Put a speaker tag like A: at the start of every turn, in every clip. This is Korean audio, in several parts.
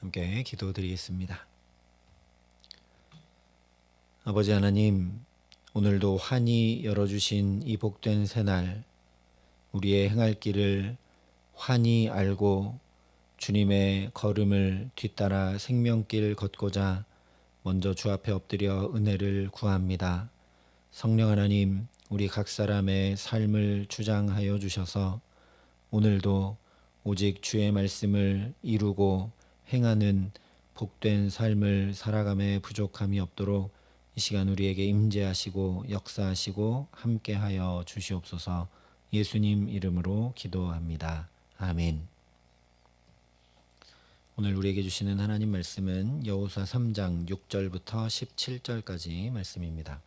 A: 함께 기도드리겠습니다. 아버지 하나님, 오늘도 환히 열어주신 이 복된 새날, 우리의 행할 길을 환히 알고 주님의 걸음을 뒤따라 생명길 걷고자 먼저 주 앞에 엎드려 은혜를 구합니다. 성령 하나님, 우리 각 사람의 삶을 주장하여 주셔서 오늘도 오직 주의 말씀을 이루고 행하는 복된 삶을 살아감에 부족함이 없도록 이 시간 우리에게 임재하시고 역사하시고 함께하여 주시옵소서. 예수님 이름으로 기도합니다. 아멘. 오늘 우리에게 주시는 하나님 말씀은 여호수아 3장 6절부터 17절까지 말씀입니다.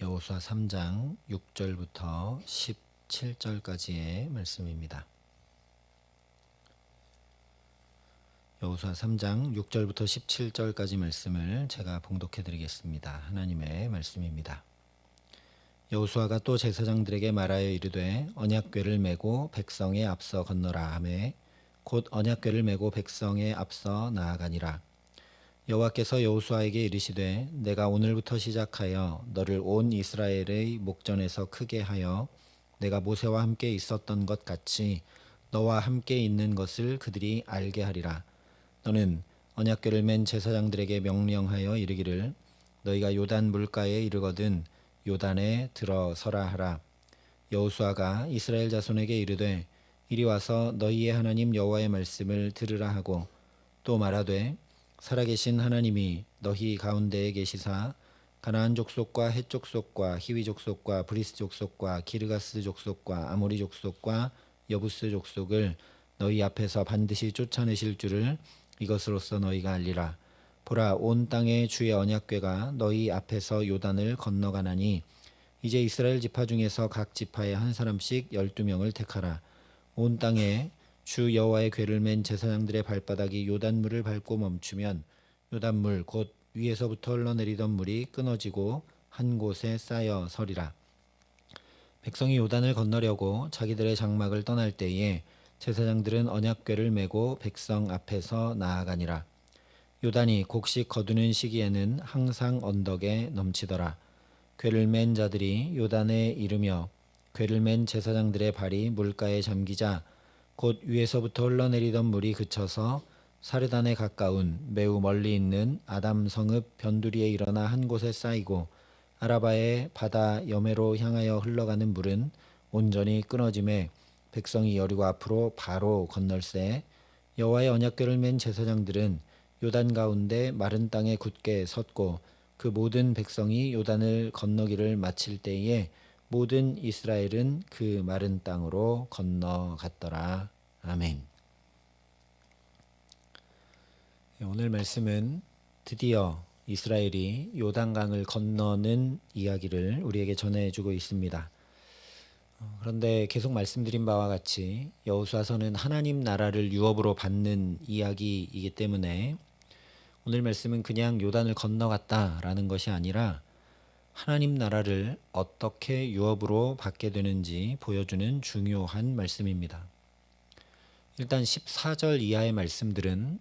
A: 여호수아 3장 6절부터 17절까지의 말씀입니다. 여호수아 3장 6절부터 17절까지 말씀을 제가 봉독해 드리겠습니다. 하나님의 말씀입니다. 여호수아가 또 제사장들에게 말하여 이르되 언약궤를 메고 백성에 앞서 건너라 하매 곧 언약궤를 메고 백성에 앞서 나아가니라. 여호와께서 여호수아에게 이르시되 내가 오늘부터 시작하여 너를 온 이스라엘의 목전에서 크게 하여 내가 모세와 함께 있었던 것 같이 너와 함께 있는 것을 그들이 알게 하리라. 너는 언약궤를 맨 제사장들에게 명령하여 이르기를 너희가 요단 물가에 이르거든 요단에 들어서라 하라. 여호수아가 이스라엘 자손에게 이르되 이리 와서 너희의 하나님 여호와의 말씀을 들으라 하고 또 말하되 살아계신 하나님이 너희 가운데에 계시사 가나안 족속과 헷 족속과 히위 족속과 브리스 족속과 기르가스 족속과 아모리 족속과 여부스 족속을 너희 앞에서 반드시 쫓아내실 줄을 이것으로써 너희가 알리라. 보라, 온 땅에 주의 언약궤가 너희 앞에서 요단을 건너가나니 이제 이스라엘 지파 중에서 각 지파에 한 사람씩 12명을 택하라. 온 땅에 주 여호와의 궤를 맨 제사장들의 발바닥이 요단물을 밟고 멈추면 요단물 곧 위에서부터 흘러내리던 물이 끊어지고 한 곳에 쌓여 서리라. 백성이 요단을 건너려고 자기들의 장막을 떠날 때에 제사장들은 언약궤를 메고 백성 앞에서 나아가니라. 요단이 곡식 거두는 시기에는 항상 언덕에 넘치더라. 궤를 맨 자들이 요단에 이르며 궤를 맨 제사장들의 발이 물가에 잠기자 곧 위에서부터 흘러내리던 물이 그쳐서 사르단에 가까운 매우 멀리 있는 아담 성읍 변두리에 일어나 한 곳에 쌓이고 아라바의 바다 여매로 향하여 흘러가는 물은 온전히 끊어짐에 백성이 여리고 앞으로 바로 건널세. 여호와의 언약궤를 맨 제사장들은 요단 가운데 마른 땅에 굳게 섰고 그 모든 백성이 요단을 건너기를 마칠 때에 모든 이스라엘은 그 마른 땅으로 건너갔더라. 아멘. 오늘 말씀은 드디어 이스라엘이 요단강을 건너는 이야기를 우리에게 전해주고 있습니다. 그런데 계속 말씀드린 바와 같이 여호수아서는 하나님 나라를 유업으로 받는 이야기이기 때문에 오늘 말씀은 그냥 요단을 건너갔다라는 것이 아니라 하나님 나라를 어떻게 유업으로 받게 되는지 보여주는 중요한 말씀입니다. 일단 14절 이하의 말씀들은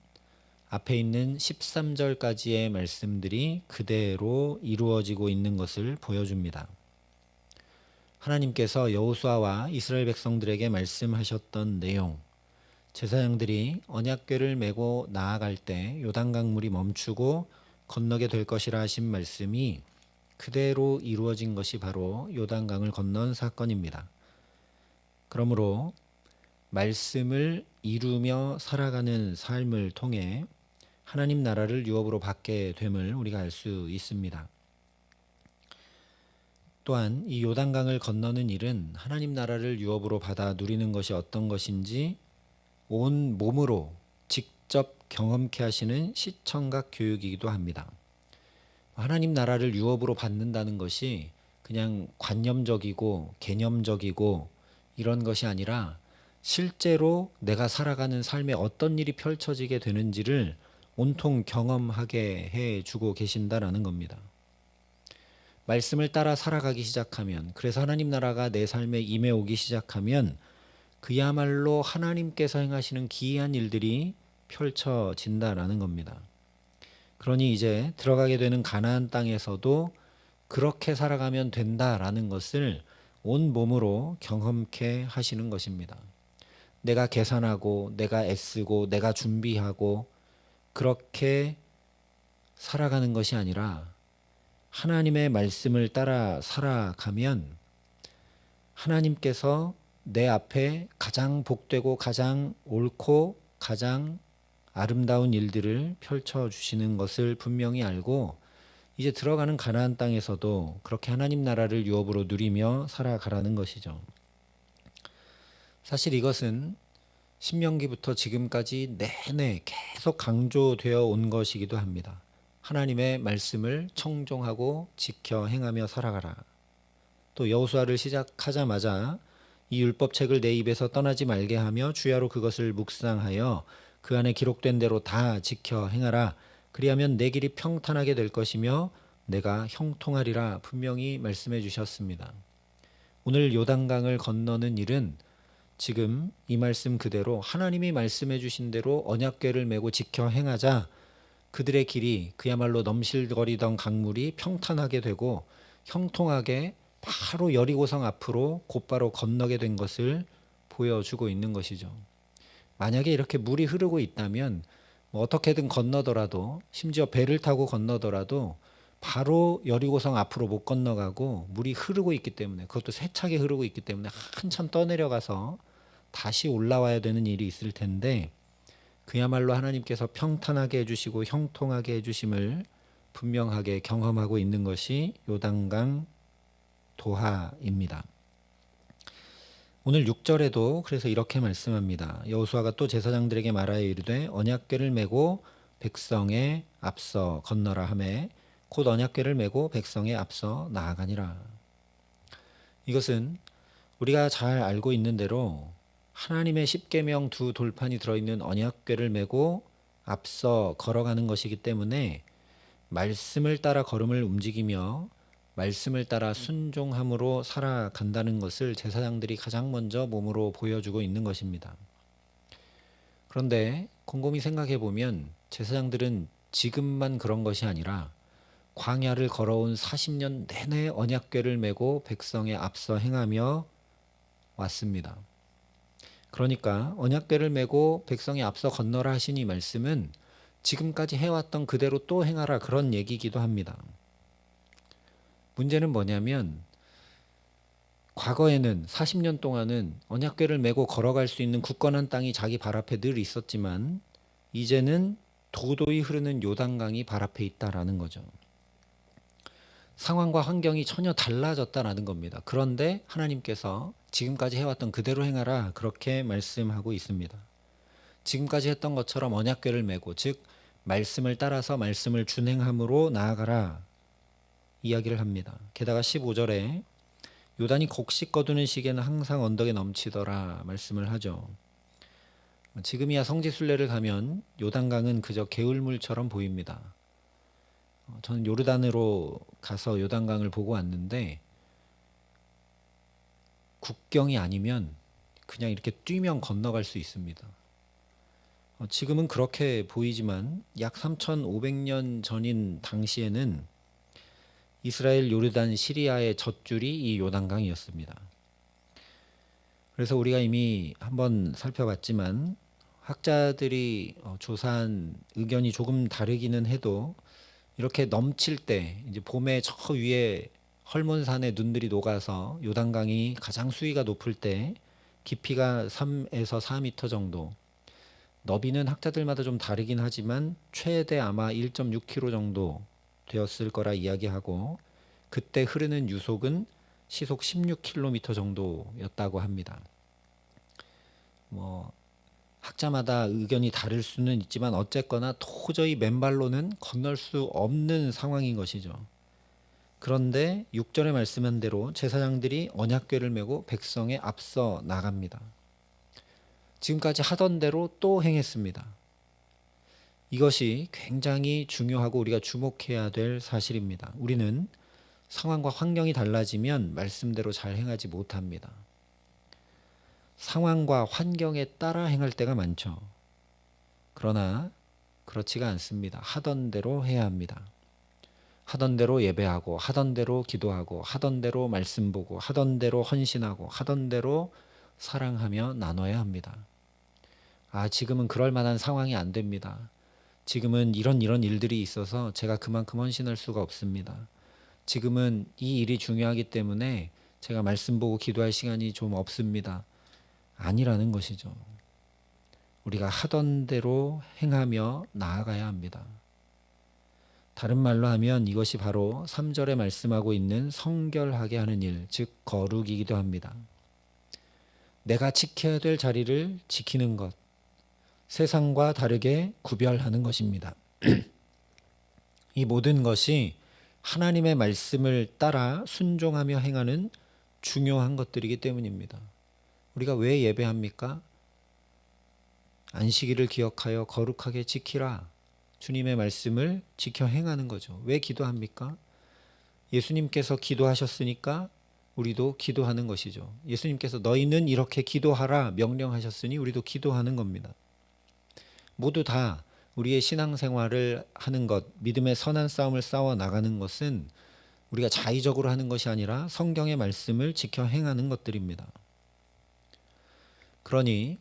A: 앞에 있는 13절까지의 말씀들이 그대로 이루어지고 있는 것을 보여줍니다. 하나님께서 여호수아와 이스라엘 백성들에게 말씀하셨던 내용, 제사장들이 언약궤를 메고 나아갈 때 요단강 물이 멈추고 건너게 될 것이라 하신 말씀이 그대로 이루어진 것이 바로 요단강을 건넌 사건입니다. 그러므로 말씀을 이루며 살아가는 삶을 통해 하나님 나라를 유업으로 받게 됨을 우리가 알 수 있습니다. 또한 이 요단강을 건너는 일은 하나님 나라를 유업으로 받아 누리는 것이 어떤 것인지 온 몸으로 직접 경험케 하시는 시청각 교육이기도 합니다. 하나님 나라를 유업으로 받는다는 것이 그냥 관념적이고 개념적이고 이런 것이 아니라 실제로 내가 살아가는 삶에 어떤 일이 펼쳐지게 되는지를 온통 경험하게 해주고 계신다라는 겁니다. 말씀을 따라 살아가기 시작하면, 그래서 하나님 나라가 내 삶에 임해오기 시작하면 그야말로 하나님께서 행하시는 기이한 일들이 펼쳐진다라는 겁니다. 그러니 이제 들어가게 되는 가나안 땅에서도 그렇게 살아가면 된다라는 것을 온 몸으로 경험케 하시는 것입니다. 내가 계산하고 내가 애쓰고 내가 준비하고 그렇게 살아가는 것이 아니라 하나님의 말씀을 따라 살아가면 하나님께서 내 앞에 가장 복되고 가장 옳고 가장 아름다운 일들을 펼쳐주시는 것을 분명히 알고 이제 들어가는 가나안 땅에서도 그렇게 하나님 나라를 유업으로 누리며 살아가라는 것이죠. 사실 이것은 신명기부터 지금까지 내내 계속 강조되어 온 것이기도 합니다. 하나님의 말씀을 청종하고 지켜 행하며 살아가라. 또 여호수아를 시작하자마자 이 율법책을 내 입에서 떠나지 말게 하며 주야로 그것을 묵상하여 그 안에 기록된 대로 다 지켜 행하라. 그리하면 내 길이 평탄하게 될 것이며 내가 형통하리라 분명히 말씀해 주셨습니다. 오늘 요단강을 건너는 일은 지금 이 말씀 그대로 하나님이 말씀해 주신 대로 언약궤를 메고 지켜 행하자 그들의 길이 그야말로 넘실거리던 강물이 평탄하게 되고 형통하게 바로 여리고성 앞으로 곧바로 건너게 된 것을 보여주고 있는 것이죠. 만약에 이렇게 물이 흐르고 있다면 어떻게든 건너더라도 심지어 배를 타고 건너더라도 바로 여리고성 앞으로 못 건너가고 물이 흐르고 있기 때문에 그것도 세차게 흐르고 있기 때문에 한참 떠내려가서 다시 올라와야 되는 일이 있을 텐데 그야말로 하나님께서 평탄하게 해주시고 형통하게 해주심을 분명하게 경험하고 있는 것이 요단강 도하입니다. 오늘 6절에도 그래서 이렇게 말씀합니다. 여호수아가 또 제사장들에게 말하여 이르되 언약궤를 메고 백성에 앞서 건너라 하매 곧 언약궤를 메고 백성에 앞서 나아가니라. 이것은 우리가 잘 알고 있는 대로 하나님의 십계명 두 돌판이 들어있는 언약궤를 메고 앞서 걸어가는 것이기 때문에 말씀을 따라 걸음을 움직이며 말씀을 따라 순종함으로 살아간다는 것을 제사장들이 가장 먼저 몸으로 보여주고 있는 것입니다. 그런데 곰곰이 생각해 보면 제사장들은 지금만 그런 것이 아니라 광야를 걸어온 40년 내내 언약궤를 메고 백성에 앞서 행하며 왔습니다. 그러니까 언약궤를 메고 백성에 앞서 건너라 하신 이 말씀은 지금까지 해왔던 그대로 또 행하라 그런 얘기이기도 합니다. 문제는 뭐냐면 과거에는 40년 동안은 언약궤를 메고 걸어갈 수 있는 굳건한 땅이 자기 발 앞에 늘 있었지만 이제는 도도히 흐르는 요단강이 발 앞에 있다라는 거죠. 상황과 환경이 전혀 달라졌다라는 겁니다. 그런데 하나님께서 지금까지 해왔던 그대로 행하라 그렇게 말씀하고 있습니다. 지금까지 했던 것처럼 언약궤를 메고 즉 말씀을 따라서 말씀을 준행함으로 나아가라 이야기를 합니다. 게다가 15절에 요단이 곡식 거두는 시기에는 항상 언덕에 넘치더라 말씀을 하죠. 지금이야 성지순례를 가면 요단강은 그저 개울물처럼 보입니다. 저는 요르단으로 가서 요단강을 보고 왔는데 국경이 아니면 그냥 이렇게 뛰면 건너갈 수 있습니다. 지금은 그렇게 보이지만 약 3,500년 전인 당시에는 이스라엘, 요르단, 시리아의 젖줄이 이 요단강이었습니다. 그래서 우리가 이미 한번 살펴봤지만 학자들이 조사한 의견이 조금 다르기는 해도 이렇게 넘칠 때 이제 봄에 저 위에 헐몬산에 눈들이 녹아서 요단강이 가장 수위가 높을 때 깊이가 3에서 4m 정도, 너비는 학자들마다 좀 다르긴 하지만 최대 아마 1.6km 정도 되었을 거라 이야기하고 그때 흐르는 유속은 시속 16km 정도였다고 합니다. 학자마다 의견이 다를 수는 있지만 어쨌거나 도저히 맨발로는 건널 수 없는 상황인 것이죠. 그런데 6절에 말씀한 대로 제사장들이 언약궤를 메고 백성에 앞서 나갑니다. 지금까지 하던 대로 또 행했습니다. 이것이 굉장히 중요하고 우리가 주목해야 될 사실입니다. 우리는 상황과 환경이 달라지면 말씀대로 잘 행하지 못합니다. 상황과 환경에 따라 행할 때가 많죠. 그러나 그렇지가 않습니다. 하던 대로 해야 합니다. 하던 대로 예배하고, 하던 대로 기도하고, 하던 대로 말씀 보고, 하던 대로 헌신하고, 하던 대로 사랑하며 나눠야 합니다. 지금은 그럴 만한 상황이 안 됩니다. 지금은 이런 일들이 있어서 제가 그만큼 헌신할 수가 없습니다. 지금은 이 일이 중요하기 때문에 제가 말씀 보고 기도할 시간이 좀 없습니다. 아니라는 것이죠. 우리가 하던 대로 행하며 나아가야 합니다. 다른 말로 하면 이것이 바로 3절에 말씀하고 있는 성결하게 하는 일, 즉 거룩이기도 합니다. 내가 지켜야 될 자리를 지키는 것, 세상과 다르게 구별하는 것입니다. 이 모든 것이 하나님의 말씀을 따라 순종하며 행하는 중요한 것들이기 때문입니다. 우리가 왜 예배합니까? 안식일을 기억하여 거룩하게 지키라. 주님의 말씀을 지켜 행하는 거죠. 왜 기도합니까? 예수님께서 기도하셨으니까 우리도 기도하는 것이죠. 예수님께서 너희는 이렇게 기도하라 명령하셨으니 우리도 기도하는 겁니다. 모두 다 우리의 신앙생활을 하는 것, 믿음의 선한 싸움을 싸워 나가는 것은 우리가 자의적으로 하는 것이 아니라 성경의 말씀을 지켜 행하는 것들입니다. 그러니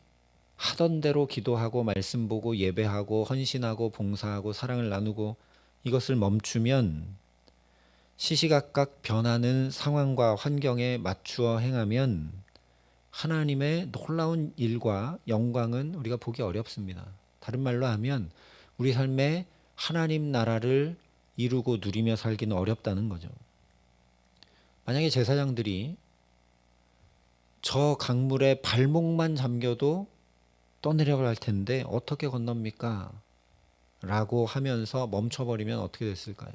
A: 하던 대로 기도하고 말씀 보고 예배하고 헌신하고 봉사하고 사랑을 나누고 이것을 멈추면 시시각각 변하는 상황과 환경에 맞추어 행하면 하나님의 놀라운 일과 영광은 우리가 보기 어렵습니다. 다른 말로 하면 우리 삶에 하나님 나라를 이루고 누리며 살기는 어렵다는 거죠. 만약에 제사장들이 저 강물에 발목만 잠겨도 떠내려갈 텐데 어떻게 건넙니까? 라고 하면서 멈춰버리면 어떻게 됐을까요?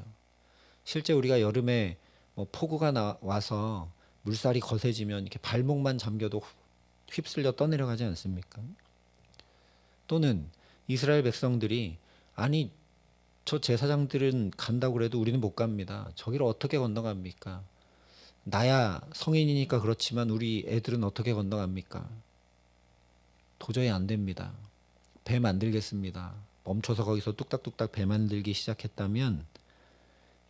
A: 실제 우리가 여름에 폭우가 와서 물살이 거세지면 이렇게 발목만 잠겨도 휩쓸려 떠내려가지 않습니까? 또는 이스라엘 백성들이 아니 저 제사장들은 간다고 그래도 우리는 못 갑니다. 저기를 어떻게 건너갑니까? 나야 성인이니까 그렇지만 우리 애들은 어떻게 건너갑니까? 도저히 안 됩니다. 배 만들겠습니다. 멈춰서 거기서 뚝딱뚝딱 배 만들기 시작했다면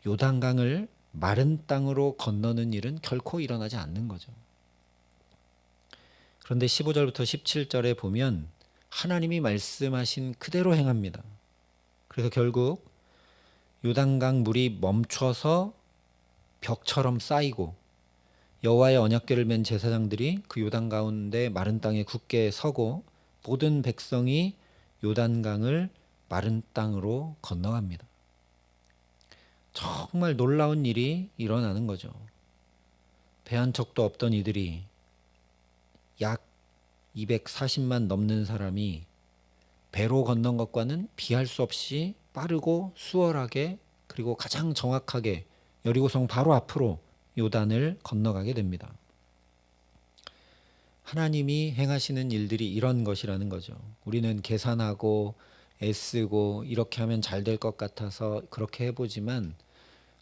A: 요단강을 마른 땅으로 건너는 일은 결코 일어나지 않는 거죠. 그런데 15절부터 17절에 보면 하나님이 말씀하신 그대로 행합니다. 그래서 결국 요단강 물이 멈춰서 벽처럼 쌓이고 여호와의 언약궤를 맨 제사장들이 그 요단 가운데 마른 땅에 굳게 서고 모든 백성이 요단강을 마른 땅으로 건너갑니다. 정말 놀라운 일이 일어나는 거죠. 배 한 척도 없던 이들이 약 240만 넘는 사람이 배로 건넌 것과는 비할 수 없이 빠르고 수월하게 그리고 가장 정확하게 여리고성 바로 앞으로 요단을 건너가게 됩니다. 하나님이 행하시는 일들이 이런 것이라는 거죠. 우리는 계산하고 애쓰고 이렇게 하면 잘 될 것 같아서 그렇게 해보지만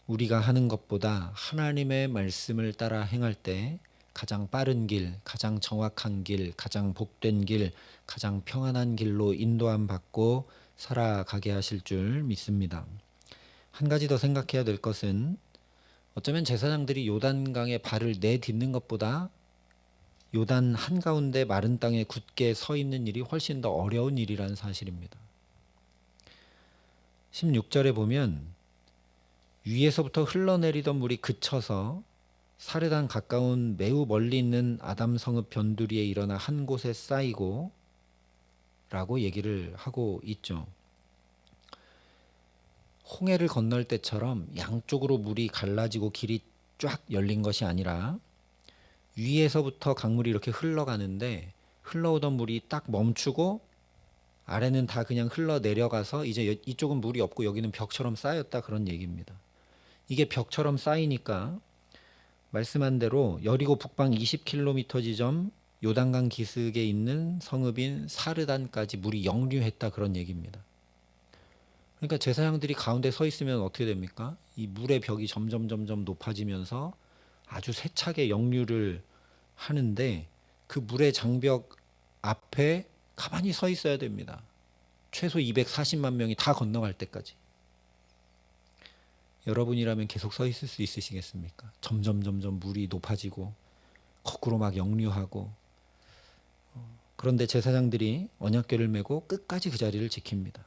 A: 우리가 하는 것보다 하나님의 말씀을 따라 행할 때 가장 빠른 길, 가장 정확한 길, 가장 복된 길, 가장 평안한 길로 인도함 받고 살아가게 하실 줄 믿습니다. 한 가지 더 생각해야 될 것은 어쩌면 제사장들이 요단강에 발을 내딛는 것보다 요단 한가운데 마른 땅에 굳게 서 있는 일이 훨씬 더 어려운 일이라는 사실입니다. 16절에 보면 위에서부터 흘러내리던 물이 그쳐서 사르단 가까운 매우 멀리 있는 아담 성읍 변두리에 일어나 한 곳에 쌓이고 라고 얘기를 하고 있죠. 홍해를 건널 때처럼 양쪽으로 물이 갈라지고 길이 쫙 열린 것이 아니라 위에서부터 강물이 이렇게 흘러가는데 흘러오던 물이 딱 멈추고 아래는 다 그냥 흘러내려가서 이제 이쪽은 물이 없고 여기는 벽처럼 쌓였다 그런 얘기입니다. 이게 벽처럼 쌓이니까 말씀한 대로 여리고 북방 20km 지점 요단강 기슭에 있는 성읍인 사르단까지 물이 역류했다 그런 얘기입니다. 그러니까 제사장들이 가운데 서 있으면 어떻게 됩니까? 이 물의 벽이 점점 높아지면서 아주 세차게 역류를 하는데 그 물의 장벽 앞에 가만히 서 있어야 됩니다. 최소 240만 명이 다 건너갈 때까지. 여러분이라면 계속 서 있을 수 있으시겠습니까? 점점 물이 높아지고 거꾸로 막 역류하고. 그런데 제사장들이 언약궤를 메고 끝까지 그 자리를 지킵니다.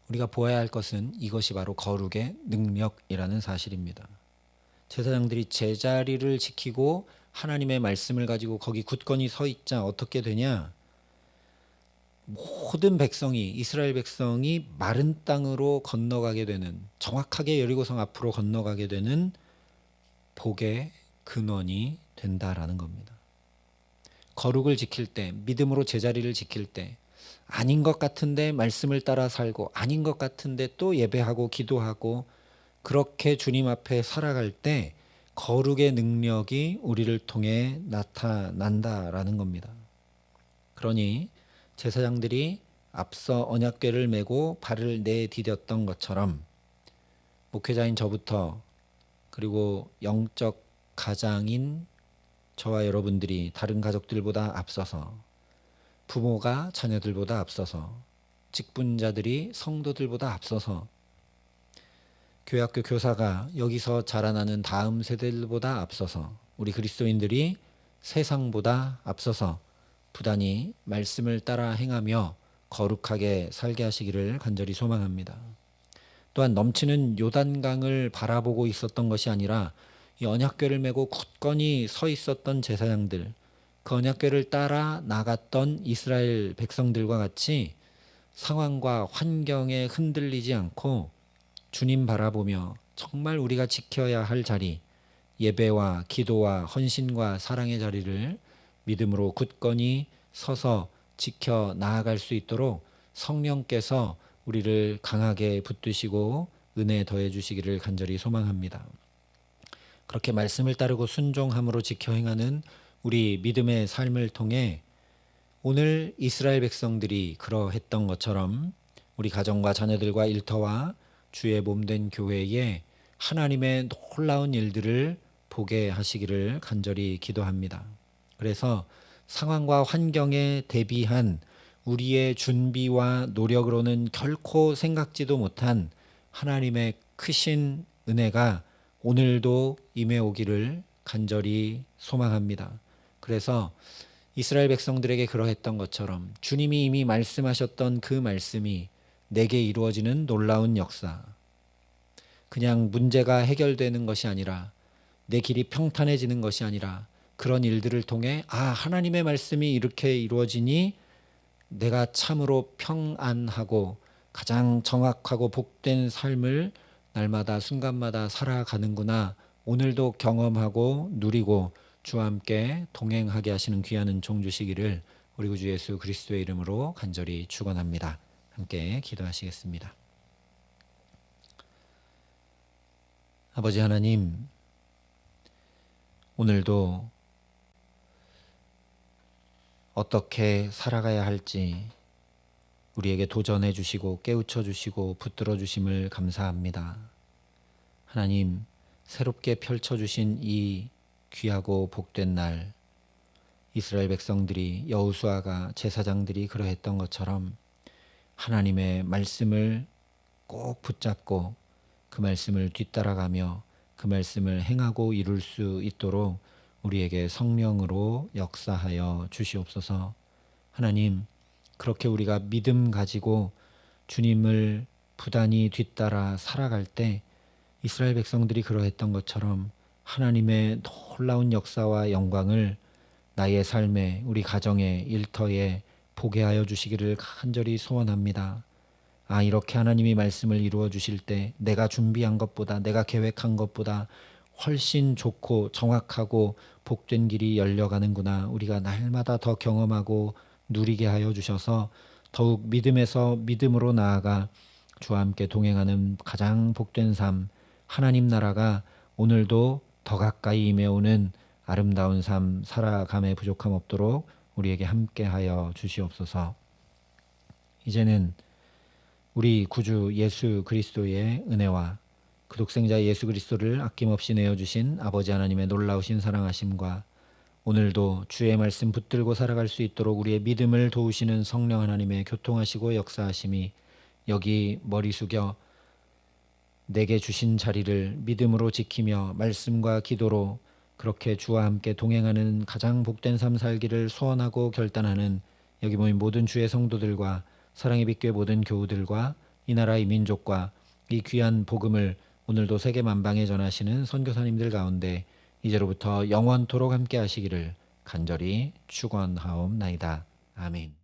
A: 우리가 보아야 할 것은 이것이 바로 거룩의 능력이라는 사실입니다. 제사장들이 제자리를 지키고 하나님의 말씀을 가지고 거기 굳건히 서 있자 어떻게 되냐? 모든 백성이, 이스라엘 백성이 마른 땅으로 건너가게 되는, 정확하게 여리고성 앞으로 건너가게 되는 복의 근원이 된다라는 겁니다. 거룩을 지킬 때, 믿음으로 제자리를 지킬 때, 아닌 것 같은데 말씀을 따라 살고, 아닌 것 같은데 또 예배하고 기도하고, 그렇게 주님 앞에 살아갈 때 거룩의 능력이 우리를 통해 나타난다라는 겁니다. 그러니 제사장들이 앞서 언약궤를 메고 발을 내디뎠던 것처럼 목회자인 저부터, 그리고 영적 가장인 저와 여러분들이 다른 가족들보다 앞서서, 부모가 자녀들보다 앞서서, 직분자들이 성도들보다 앞서서, 교회학교 교사가 여기서 자라나는 다음 세대들보다 앞서서, 우리 그리스도인들이 세상보다 앞서서 부단히 말씀을 따라 행하며 거룩하게 살게 하시기를 간절히 소망합니다. 또한 넘치는 요단강을 바라보고 있었던 것이 아니라 이 언약궤를 메고 굳건히 서 있었던 제사장들, 그 언약궤를 따라 나갔던 이스라엘 백성들과 같이 상황과 환경에 흔들리지 않고 주님 바라보며 정말 우리가 지켜야 할 자리, 예배와 기도와 헌신과 사랑의 자리를 믿음으로 굳건히 서서 지켜 나아갈 수 있도록 성령께서 우리를 강하게 붙드시고 은혜 더해 주시기를 간절히 소망합니다. 그렇게 말씀을 따르고 순종함으로 지켜 행하는 우리 믿음의 삶을 통해 오늘 이스라엘 백성들이 그러했던 것처럼 우리 가정과 자녀들과 일터와 주의 몸된 교회에 하나님의 놀라운 일들을 보게 하시기를 간절히 기도합니다. 그래서 상황과 환경에 대비한 우리의 준비와 노력으로는 결코 생각지도 못한 하나님의 크신 은혜가 오늘도 임해오기를 간절히 소망합니다. 그래서 이스라엘 백성들에게 그러했던 것처럼 주님이 이미 말씀하셨던 그 말씀이 내게 이루어지는 놀라운 역사, 그냥 문제가 해결되는 것이 아니라 내 길이 평탄해지는 것이 아니라 그런 일들을 통해 하나님의 말씀이 이렇게 이루어지니 내가 참으로 평안하고 가장 정확하고 복된 삶을 날마다 순간마다 살아가는구나, 오늘도 경험하고 누리고 주와 함께 동행하게 하시는 귀한 은총 주시기를 우리 구주 예수 그리스도의 이름으로 간절히 축원합니다. 함께 기도하시겠습니다. 아버지 하나님, 오늘도 어떻게 살아가야 할지 우리에게 도전해 주시고 깨우쳐 주시고 붙들어 주심을 감사합니다. 하나님, 새롭게 펼쳐 주신 이 귀하고 복된 날, 이스라엘 백성들이, 여호수아가, 제사장들이 그러했던 것처럼 하나님의 말씀을 꼭 붙잡고 그 말씀을 뒤따라가며 그 말씀을 행하고 이룰 수 있도록 우리에게 성령으로 역사하여 주시옵소서. 하나님, 그렇게 우리가 믿음 가지고 주님을 부단히 뒤따라 살아갈 때 이스라엘 백성들이 그러했던 것처럼 하나님의 놀라운 역사와 영광을 나의 삶에, 우리 가정에, 일터에 보게 하여 주시기를 간절히 소원합니다. 이렇게 하나님이 말씀을 이루어 주실 때 내가 준비한 것보다, 내가 계획한 것보다 훨씬 좋고 정확하고 복된 길이 열려가는구나, 우리가 날마다 더 경험하고 누리게 하여 주셔서 더욱 믿음에서 믿음으로 나아가 주와 함께 동행하는 가장 복된 삶, 하나님 나라가 오늘도 더 가까이 임해오는 아름다운 삶 살아감에 부족함 없도록 우리에게 함께하여 주시옵소서. 이제는 우리 구주 예수 그리스도의 은혜와 그 독생자 예수 그리스도를 아낌없이 내어주신 아버지 하나님의 놀라우신 사랑하심과 오늘도 주의 말씀 붙들고 살아갈 수 있도록 우리의 믿음을 도우시는 성령 하나님의 교통하시고 역사하심이 여기 머리 숙여 내게 주신 자리를 믿음으로 지키며 말씀과 기도로 그렇게 주와 함께 동행하는 가장 복된 삶 살기를 소원하고 결단하는 여기 모인 모든 주의 성도들과 사랑의 빛교회 모든 교우들과 이 나라 이 민족과 이 귀한 복음을 오늘도 세계 만방에 전하시는 선교사님들 가운데 이제로부터 영원토록 함께 하시기를 간절히 축원하옵나이다. 아멘.